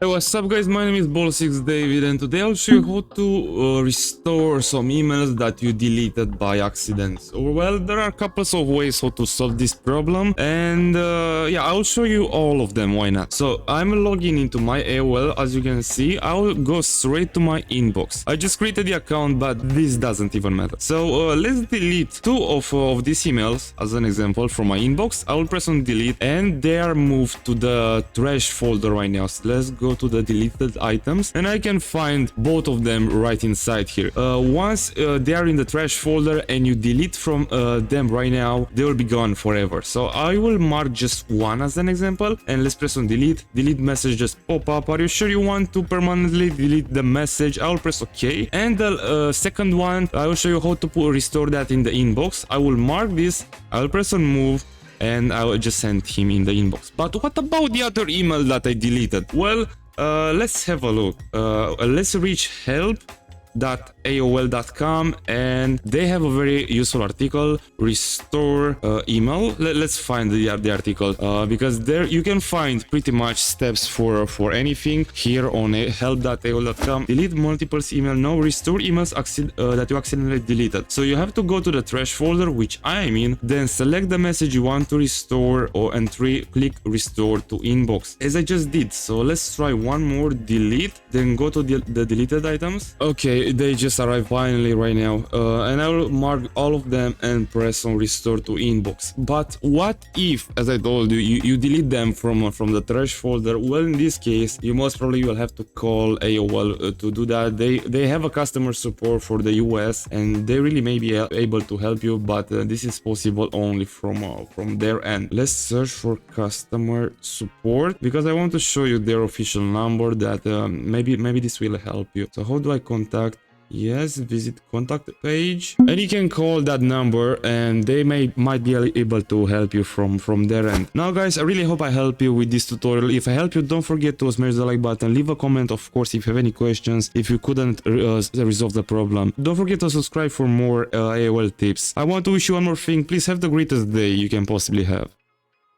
Hey, what's up guys, my name is Ball6David and today I'll show you how to restore some emails that you deleted by accident. Well, there are a couple of ways how to solve this problem and yeah, I'll show you all of them, why not. So I'm logging into my AOL. As you can see, I'll go straight to my inbox. I just created the account, but this doesn't even matter. So let's delete two of these emails as an example from my inbox. I will press on delete and they are moved to the trash folder right now. So let's go to the deleted items and I can find both of them right inside here. Once they are in the trash folder and you delete from them right now, they will be gone forever. So I will mark just one as an example and let's press on delete. Delete message just pop up. Are you sure you want to permanently delete the message? I will press OK. And the second one, I will show you how to restore that in the inbox. I will mark this. I will press on move and I will just send him in the inbox. But what about the other email that I deleted? Well, let's have a look. Let's reach help.aol.com and they have a very useful article, restore email. Let's find the article because there you can find pretty much steps for anything here on help.aol.com. Delete multiple email, no, restore emails that you accidentally deleted. So you have to go to the trash folder, which I'm in, then select the message you want to restore and click restore to inbox as I just did. So let's try one more, delete, then go to the deleted items. Okay, they just arrived finally right now and I will mark all of them and press on restore to inbox. But what if, as I told you, you delete them from the trash folder? Well, in this case you most probably will have to call AOL to do that. They have a customer support for the US and they really may be able to help you, but this is possible only from their end. Let's search for customer support because I want to show you their official number that maybe this will help you. So how do I contact? Yes, visit contact page and you can call that number and they might be able to help you from their end. Now guys, I really hope I help you with this tutorial. If I help you, don't forget to smash the like button, leave a comment of course if you have any questions, if you couldn't resolve the problem. Don't forget to subscribe for more AOL tips. I want to wish you one more thing, please have the greatest day you can possibly have.